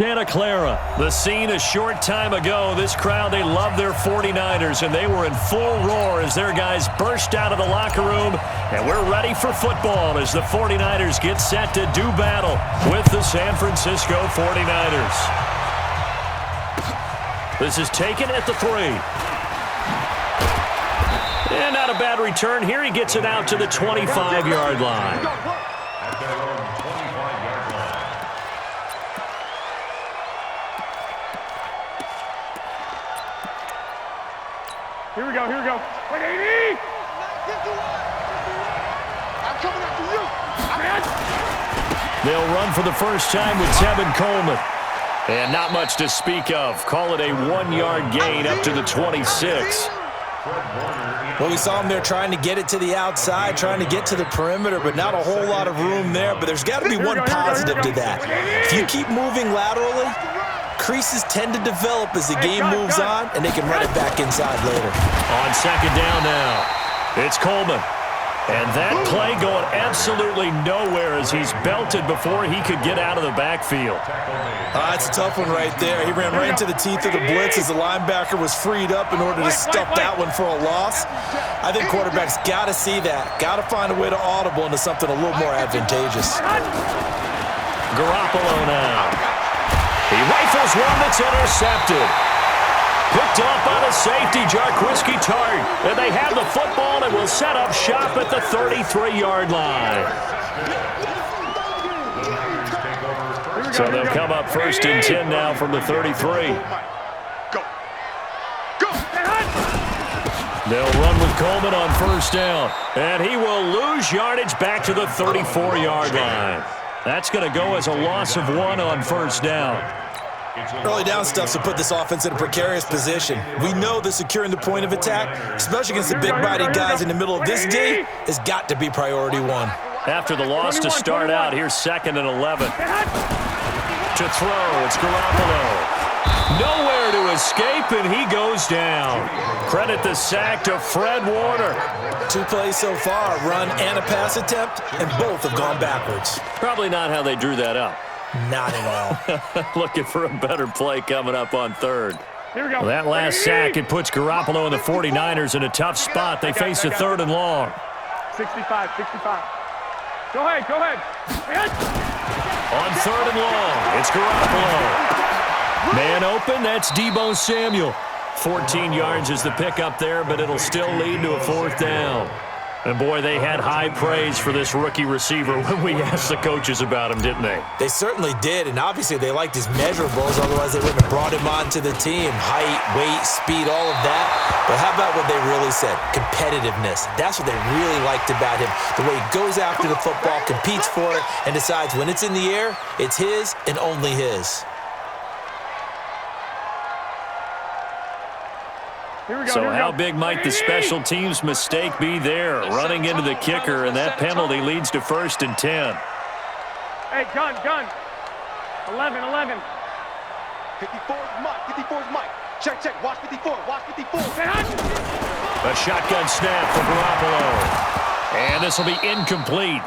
Santa Clara, the scene a short time ago. This crowd, they love their 49ers, and they were in full roar as their guys burst out of the locker room. And we're ready for football as the 49ers get set to do battle with the San Francisco 49ers. This is taken at the 3. And not a bad return here. He gets it out to the 25-yard line. Here we go, here we go. Wait, 80! I'm coming after you. They'll run for the first time with Tevin Coleman. And not much to speak of. Call it a 1-yard gain up to the 26. Well, we saw him there trying to get it to the outside, trying to get to the perimeter, but not a whole lot of room there. But there's got to be one positive to that. If you keep moving laterally, creases tend to develop as the game moves on, and they can run it back inside later. On second down now, it's Coleman. And that play going absolutely nowhere as he's belted before he could get out of the backfield. That's a tough one right there. He ran right into the teeth of the blitz as the linebacker was freed up in order to stuff that one for a loss. I think quarterbacks got to see that. Got to find a way to audible into something a little more advantageous. Garoppolo now. He rifles one that's intercepted. Picked off by the safety, Jarquiski Tart. And they have the football and will set up shop at the 33-yard line. So they'll come up first and 10 now from the 33. They'll run with Coleman on first down. And he will lose yardage back to the 34-yard line. That's going to go as a loss of 1 on first down. Early down stuff to put this offense in a precarious position. We know that securing the point of attack, especially against the big-bodied guys in the middle of this D, has got to be priority 1. After the loss to start out, here's 2nd and 11. To throw, it's Garoppolo. Nowhere to escape, and he goes down. Credit the sack to Fred Warner. 2 plays so far, a run and a pass attempt, and both have gone backwards. Probably not how they drew that up. Not at all. Looking for a better play coming up on 3rd. Here we go. Well, that last sack, it puts Garoppolo and the 49ers in a tough spot. They face a 3rd and long. 65. Go ahead. On 3rd and long, it's Garoppolo. Man open, that's Deebo Samuel. 14 yards is the pickup there, but it'll still lead to a 4th down. And, boy, they had high praise for this rookie receiver when we asked the coaches about him, didn't they? They certainly did, and obviously they liked his measurables, otherwise they wouldn't have brought him onto the team. Height, weight, speed, all of that. But how about what they really said? Competitiveness. That's what they really liked about him. The way he goes after the football, competes for it, and decides when it's in the air, it's his and only his. So how big might the special teams mistake be there? Running into the kicker, and that penalty leads to 1st and 10. Hey, gun. 11. 54's Mike. Check. Watch 54. A shotgun snap for Garoppolo. And this will be incomplete.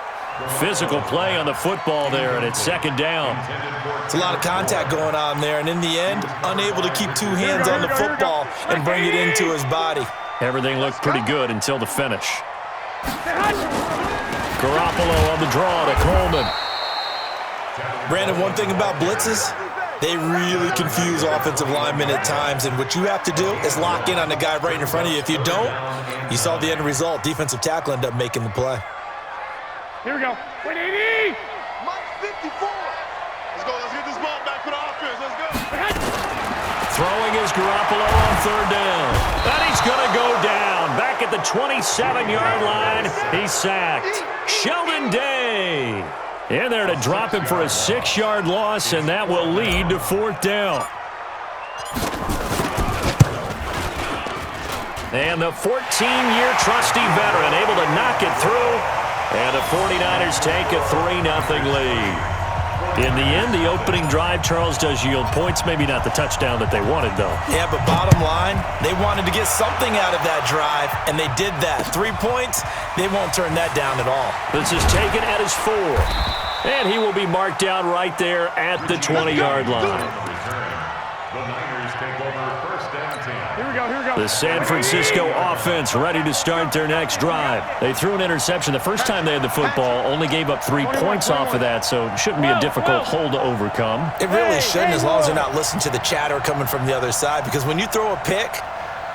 Physical play on the football there, and it's 2nd down. It's a lot of contact going on there, and in the end, unable to keep 2 hands on the football and bring it into his body. Everything looked pretty good until the finish. Garoppolo on the draw to Coleman. Brandon, one thing about blitzes, they really confuse offensive linemen at times, and what you have to do is lock in on the guy right in front of you. If you don't, you saw the end result. Defensive tackle ended up making the play. Here we go. 180! Mike 54. Let's get this ball back for the offense. Let's go. Throwing is Garoppolo on 3rd down. And he's going to go down. Back at the 27-yard line, he's sacked. Sheldon Day in there to drop him for a 6-yard loss, and that will lead to 4th down. And the 14-year trusty veteran able to knock it through. And the 49ers take a 3-0 lead. In the end, the opening drive, Charles, does yield points. Maybe not the touchdown that they wanted, though. Yeah, but bottom line, they wanted to get something out of that drive, and they did that. 3 points, they won't turn that down at all. This is taken at his 4. And he will be marked down right there at the 20-yard line. Here we go, here we go. The San Francisco offense ready to start their next drive. They threw an interception the first time they had the football, only gave up 3 points off of that, so it shouldn't be a difficult hole to overcome. It really shouldn't, as long as they're not listening to the chatter coming from the other side, because when you throw a pick,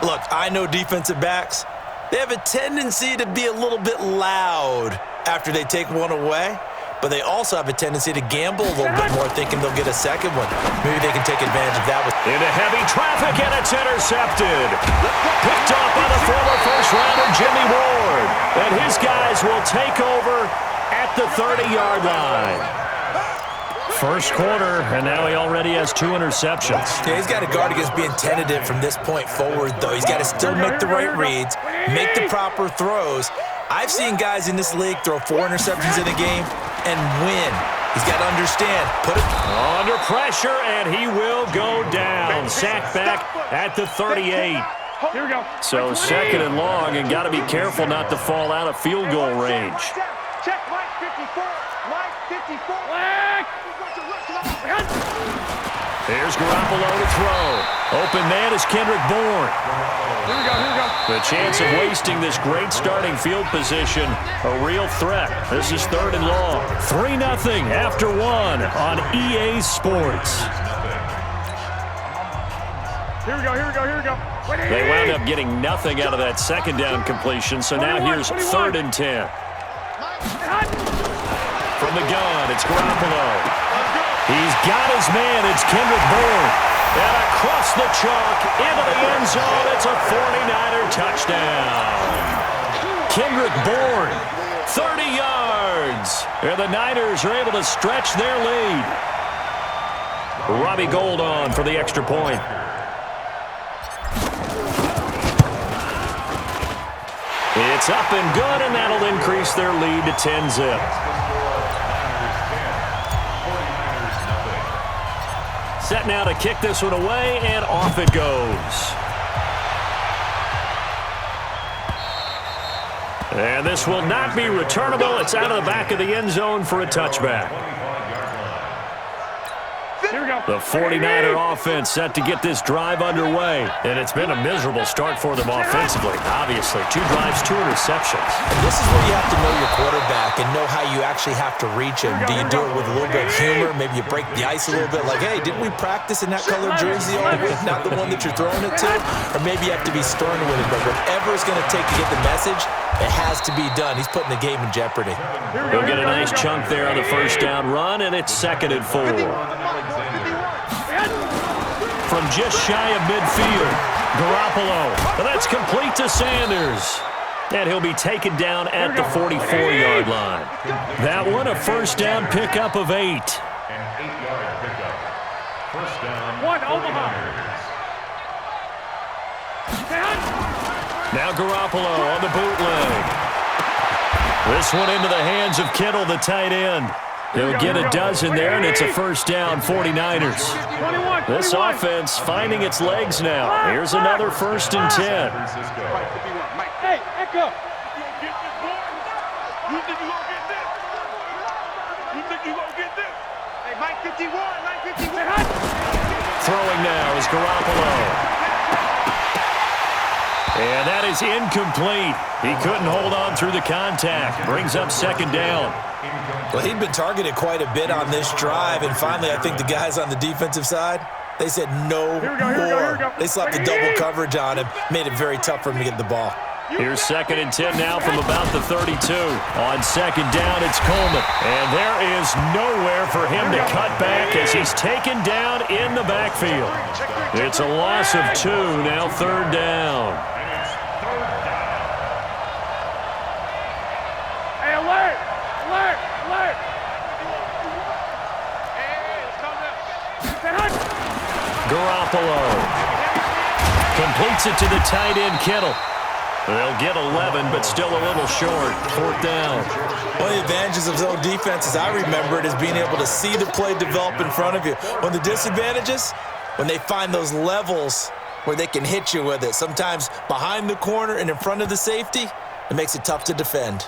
look, I know defensive backs, they have a tendency to be a little bit loud after they take one away, but they also have a tendency to gamble a little bit more, thinking they'll get a second one. Maybe they can take advantage of that. Into heavy traffic, and it's intercepted. Picked off by the former first-rounder Jimmy Ward. And his guys will take over at the 30-yard line. First quarter, and now he already has 2 interceptions. Yeah, he's got to guard against being tentative from this point forward, though. He's got to still make the right reads, make the proper throws. I've seen guys in this league throw 4 interceptions in a game and win. He's got to understand. Put it under pressure, and he will go down. Sacked back at the 38. Here we go. So second and long, and got to be careful not to fall out of field goal range. Check, Mike 54. Mike 54. Here's Garoppolo to throw. Open man is Kendrick Bourne. Here we go, here we go. The chance of wasting this great starting field position, a real threat. This is third and long. 3-0 after 1 on EA Sports. Here we go, here we go, here we go. They wound up getting nothing out of that second down completion, so now here's 3rd and 10. From the gun, it's Garoppolo. He's got his man. It's Kendrick Bourne. And across the chalk, into the end zone, it's a 49er touchdown. Kendrick Bourne, 30 yards. And the Niners are able to stretch their lead. Robbie Gould on for the extra point. It's up and good, and that'll increase their lead to 10-zip. Set now to kick this one away, and off it goes. And this will not be returnable. It's out of the back of the end zone for a touchback. Here we go. The 49er offense set to get this drive underway. And it's been a miserable start for them offensively. Obviously, 2 drives, 2 interceptions. And this is where you have to know your quarterback and know how you actually have to reach him. Do you do it with a little bit of humor? Maybe you break the ice a little bit, like, hey, didn't we practice in that color jersey all week, not the one that you're throwing it to? Or maybe you have to be stern with it, but whatever it's going to take to get the message, it has to be done. He's putting the game in jeopardy. He'll get a nice chunk there on the first down run, and it's 2nd and 4. From just shy of midfield, Garoppolo. That's complete to Sanders. And he'll be taken down at the 44-yard line. That one, a first down pickup of 8. An 8-yard pickup. First down. 1 Omaha. Now Garoppolo on the bootleg. This one into the hands of Kittle, the tight end. He'll get a dozen there, and it's a first down, 49ers. This offense finding its legs now. Here's another 1st and 10. Hey, Echo. You think you gonna get this? You think you gonna get this? Hey, Mike 51, Mike 51. Throwing now is Garoppolo. And that is incomplete. He couldn't hold on through the contact. Brings up 2nd down. Well, he'd been targeted quite a bit on this drive, and finally I think the guys on the defensive side, they said no more. They slapped the double coverage on him, made it very tough for him to get the ball. Here's 2nd and 10 now from about the 32. On 2nd down, it's Coleman. And there is nowhere for him to cut back as he's taken down in the backfield. It's a loss of 2, now 3rd down. Hey, alert! Alert! Alert! Garoppolo completes it to the tight end, Kittle. They'll get 11, but still a little short. 4th down. One of the advantages of zone defense, as I remember it, is being able to see the play develop in front of you. One of the disadvantages, when they find those levels where they can hit you with it, sometimes behind the corner and in front of the safety, it makes it tough to defend.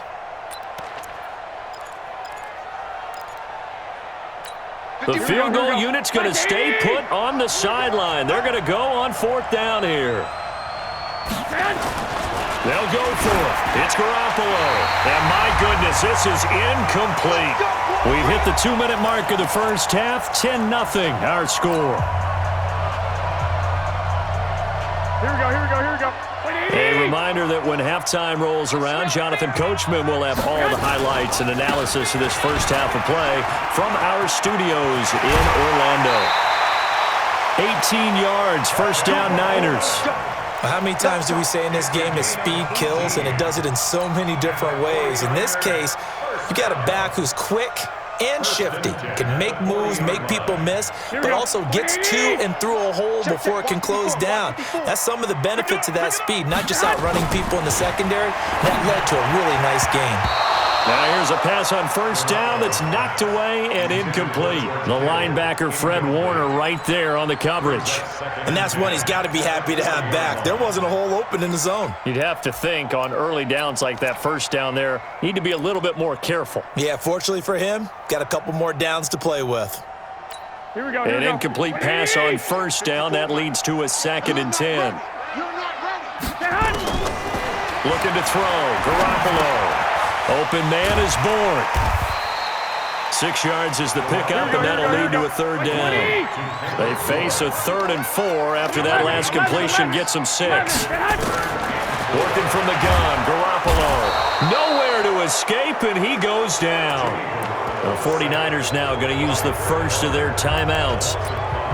The field goal unit's going to stay put on the sideline. They're going to go on 4th down here. They'll go for it. It's Garoppolo. And my goodness, this is incomplete. We've hit the 2-minute mark of the first half. 10-0 our score. Here we go. A reminder that when halftime rolls around, Jonathan Coachman will have all the highlights and analysis of this first half of play from our studios in Orlando. 18 yards, first down Niners. How many times do we say in this game that speed kills, and it does it in so many different ways? In this case, you got a back who's quick and shifty, can make moves, make people miss, but also gets to and through a hole before it can close down. That's some of the benefits of that speed, not just outrunning people in the secondary. That led to a really nice game. Now here's a pass on first down that's knocked away and incomplete. The linebacker, Fred Warner, right there on the coverage. And that's one he's got to be happy to have back. There wasn't a hole open in the zone. You'd have to think on early downs like that first down there, need to be a little bit more careful. Yeah, fortunately for him, got a couple more downs to play with. Here we go. An incomplete pass on first down. That leads to a 2nd and 10. Looking to throw. Garoppolo. Open man is born. 6 yards is the pickup, and that'll lead to a 3rd down. They face a 3rd and 4 after that last completion gets them 6. Working from the gun, Garoppolo. Nowhere to escape, and he goes down. The 49ers now going to use the first of their timeouts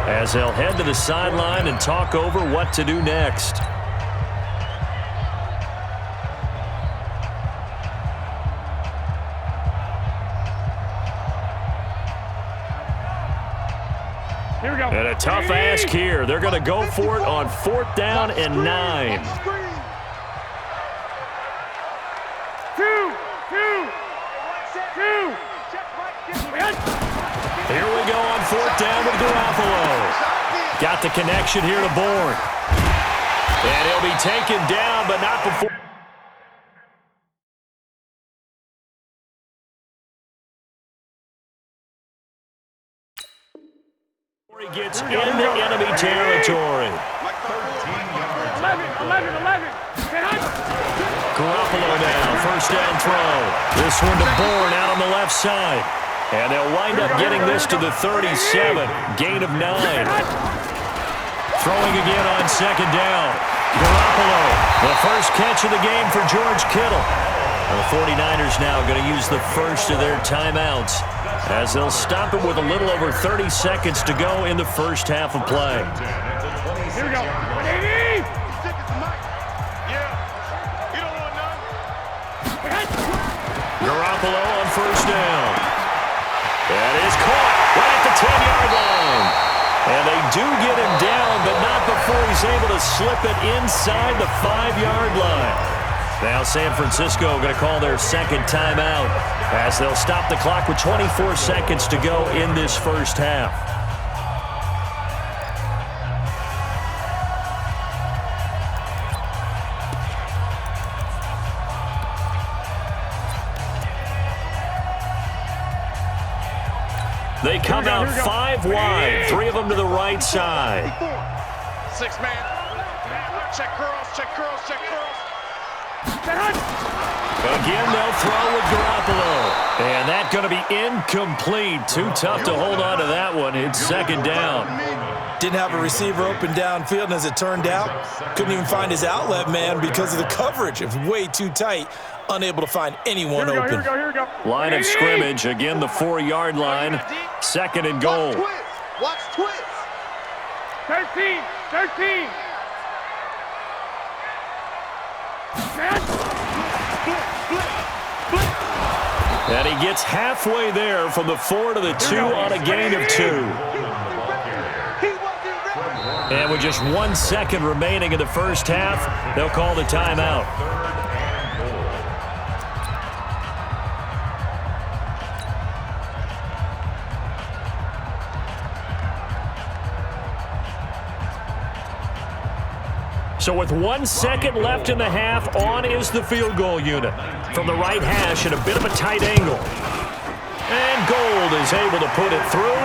as they'll head to the sideline and talk over what to do next. And a tough ask here. They're going to go for it on 4th down and 9. Here we go on 4th down with Garoppolo. Got the connection here to Bourne. And he'll be taken down, but not before. He gets into enemy territory. 11. Garoppolo now, first down throw. This one to Bourne out on the left side. And they'll wind up getting this to the 37. Gain of 9. Throwing again on 2nd down. Garoppolo, the first catch of the game for George Kittle. The 49ers now going to use the first of their timeouts as they'll stop it with a little over 30 seconds to go in the first half of play. Here we go. Garoppolo on first down. That is caught right at the 10-yard line. And they do get him down, but not before he's able to slip it inside the 5-yard line. Now San Francisco going to call their 2nd timeout as they'll stop the clock with 24 seconds to go in this first half. They come out 5 wide, 3 of them to the right side. 6 man. Check curls, check curls, check curls. Again, they'll throw with Garoppolo. And that's going to be incomplete. Too tough to hold on to that one. It's 2nd down. Didn't have a receiver open downfield, and as it turned out, couldn't even find his outlet man because of the coverage. It was way too tight, unable to find anyone open. Here we go. Line of scrimmage, again the 4-yard line. 2nd and goal. Watch twist. 13. And he gets halfway there from the 4 to the 2 on a gain of 2. And with just 1 second remaining in the first half, they'll call the timeout. So with 1 second left in the half, on is the field goal unit. From the right hash at a bit of a tight angle. And Gold is able to put it through,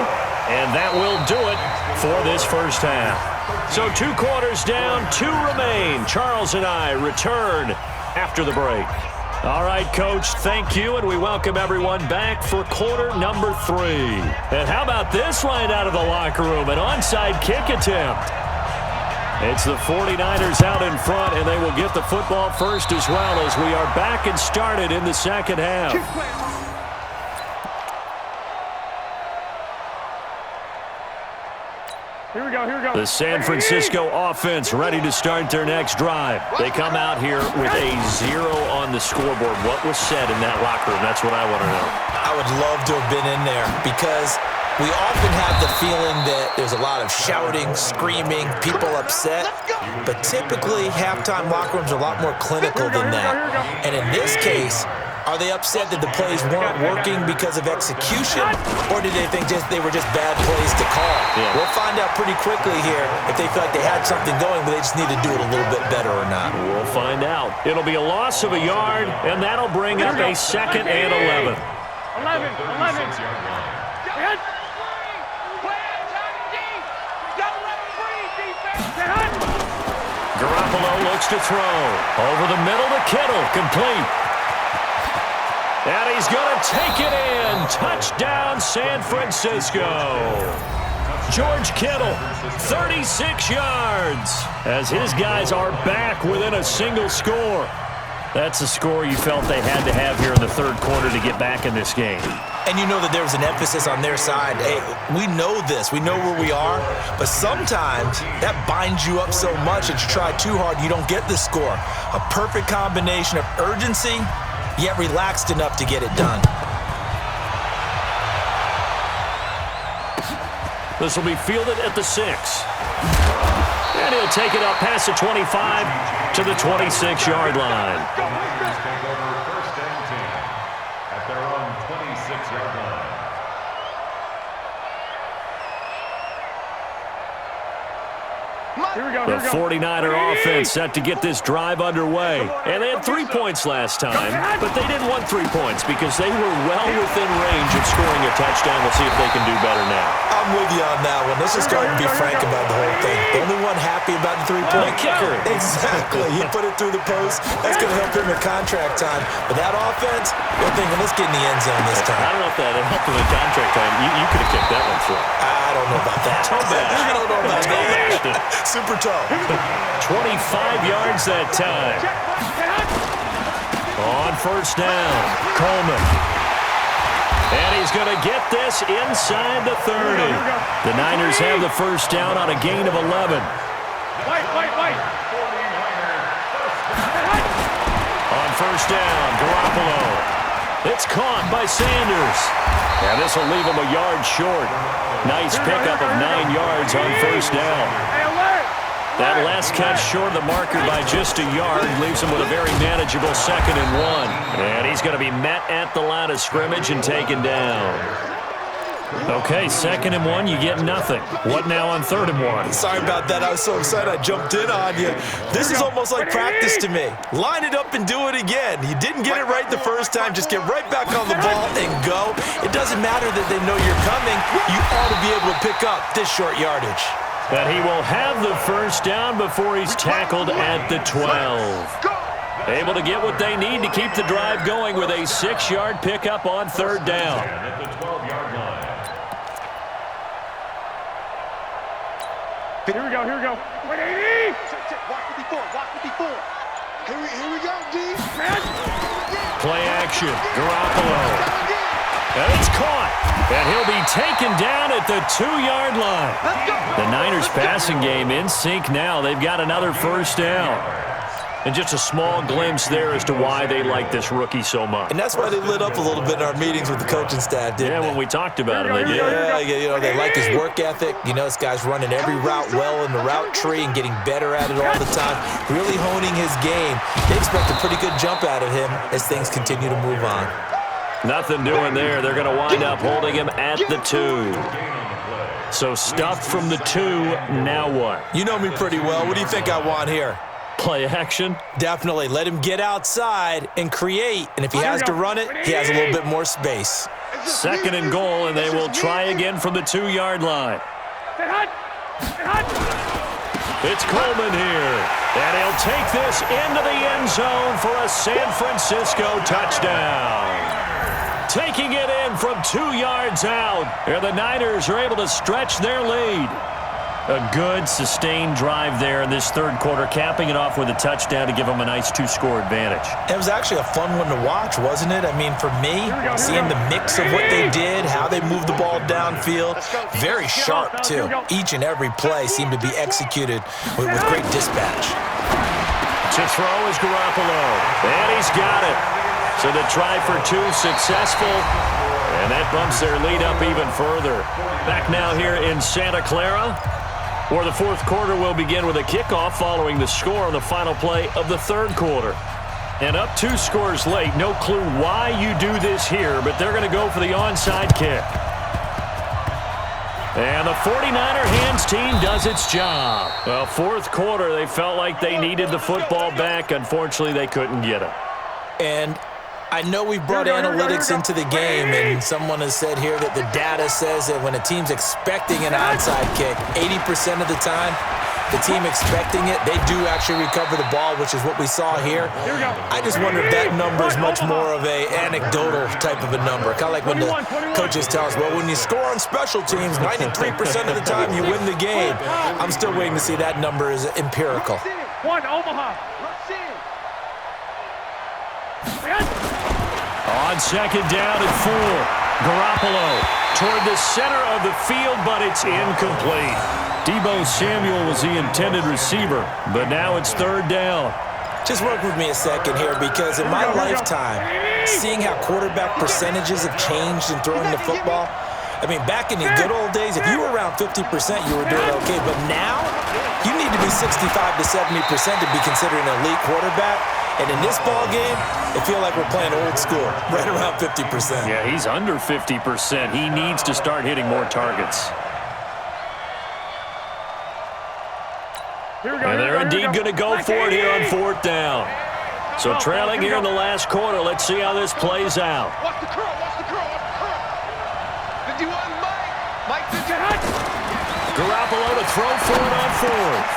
And that will do it for this first half. So 2 quarters down, 2 remain. Charles and I return after the break. All right, Coach, thank you, and we welcome everyone back for quarter number 3. And how about this line out of the locker room? An onside kick attempt. It's the 49ers out in front, and they will get the football first as well as we are back and started in the second half. Here we go, here we go. The San Francisco offense ready to start their next drive. They come out here with a 0 on the scoreboard. What was said in that locker room? That's what I want to know. I would love to have been in there because we often have the feeling that there's a lot of shouting, screaming, people upset. But typically, halftime locker rooms are a lot more clinical than that. And in this case, are they upset that the plays weren't working because of execution, or did they think they were just bad plays to call? Yeah. We'll find out pretty quickly here if they feel like they had something going, but they just need to do it a little bit better or not. We'll find out. It'll be a loss of a yard, and that'll bring up a 2nd and 11. 11. Garoppolo looks to throw. Over the middle to Kittle, complete. And he's going to take it in. Touchdown, San Francisco. George Kittle, 36 yards, as his guys are back within a single score. That's a score you felt they had to have here in the third quarter to get back in this game. And you know that there was an emphasis on their side. Hey, we know this. We know where we are. But sometimes that binds you up so much that you try too hard, you don't get the score. A perfect combination of urgency, yet relaxed enough to get it done. This will be fielded at the 6. And he'll take it up past the 25 to the 26-yard line. Take over 1st and 10 at their own 26-yard line. Here we go, The 49er offense set to get this drive underway. And they had 3 points last time, but they didn't want 3 points because they were well within range of scoring a touchdown. We'll see if they can do better now. I'm with you on that one. Let's just go ahead and be frank about the whole thing. The only one happy about the 3-point kicker. Exactly. He put it through the post. That's going to help him at contract time. But that offense, they're thinking, let's get in the end zone this time. I don't know if that helped him at contract time. You could have kicked that one through. I don't know about that. Toe bash. I don't know about Toe bashed it. that. Super toe. 25 yards that time. On 1st down, Coleman. And he's going to get this inside the 30. The Niners have the 1st down on a gain of 11. Wait. On 1st down, Garoppolo. It's caught by Sanders. And this will leave him a yard short. Nice pickup of 9 yards on 1st down. That last catch short of the marker by just a yard leaves him with a very manageable 2nd and 1. And he's going to be met at the line of scrimmage and taken down. Okay, 2nd and 1, you get nothing. What now on 3rd and 1? Sorry about that. I was so excited I jumped in on you. This is almost like practice to me. Line it up and do it again. You didn't get it right the first time. Just get right back on the ball and go. It doesn't matter that they know you're coming. You ought to be able to pick up this short yardage. And he will have the 1st down before he's tackled at the 12. Able to get what they need to keep the drive going with a 6-yard pickup on 3rd down. At the 12-yard line. Here we go. 180. Walk with me forward. Here we go, D. Play action, Garoppolo. And it's caught. And he'll be taken down at the 2-yard line. The Niners passing game in sync now. They've got another 1st down. And just a small glimpse there as to why they like this rookie so much. And that's why they lit up a little bit in our meetings with the coaching staff, didn't they? Yeah, when we talked about him, they did. Yeah, you know, they like his work ethic. You know, this guy's running every route well in the route tree and getting better at it all the time, really honing his game. They expect a pretty good jump out of him as things continue to move on. Nothing doing there. They're going to wind up holding him at the 2. So stuffed from the 2, now what? You know me pretty well. What do you think I want here? Play action? Definitely. Let him get outside and create. And if he has to run it, he has a little bit more space. 2nd and goal, and they will try again from the 2-yard line. Get hot. Get hot. It's Coleman here, and he'll take this into the end zone for a San Francisco touchdown. Taking it in from 2 yards out, and the Niners are able to stretch their lead. A good, sustained drive there in this 3rd quarter, capping it off with a touchdown to give them a nice 2-score advantage. It was actually a fun one to watch, wasn't it? I mean, for me, seeing the mix of what they did, how they moved the ball downfield, very sharp, too. Each and every play seemed to be executed with great dispatch. To throw is Garoppolo, and he's got it. So the try for 2 successful, and that bumps their lead up even further. Back now here in Santa Clara, where the 4th quarter will begin with a kickoff following the score on the final play of the 3rd quarter. And up 2 scores late, no clue why you do this here, but they're going to go for the onside kick. And the 49er hands team does its job. Well, 4th quarter, they felt like they needed the football back. Unfortunately, they couldn't get it. And I know we brought analytics into the game, and someone has said here that the data says that when a team's expecting an onside kick, 80% of the time, the team expecting it, they do actually recover the ball, which is what we saw here. I just wonder if that number is much more of an anecdotal type of a number. Kind of like when the coaches tell us, well, when you score on special teams, 93% of the time you win the game. I'm still waiting to see that number is empirical. 1, Omaha. On 2nd down and 4, Garoppolo toward the center of the field, but it's incomplete. Deebo Samuel was the intended receiver, but now it's 3rd down. Just work with me a second here, because in my lifetime, seeing how quarterback percentages have changed in throwing the football, I mean, back in the good old days, if you were around 50%, you were doing okay. But now, you need to be 65 to 70% to be considered an elite quarterback. And in this ball game, I feel like we're playing old school, right around 50%. Yeah, he's under 50%. He needs to start hitting more targets. And they're indeed going to go for it here on 4th down. So trailing here in the last quarter, let's see how this plays out. Watch the curl, watch the curl, watch the curl. 51, Mike 51. Garoppolo to throw for it on 4th.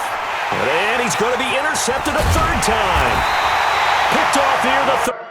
And he's going to be intercepted a 3rd time. Picked off here the 3rd.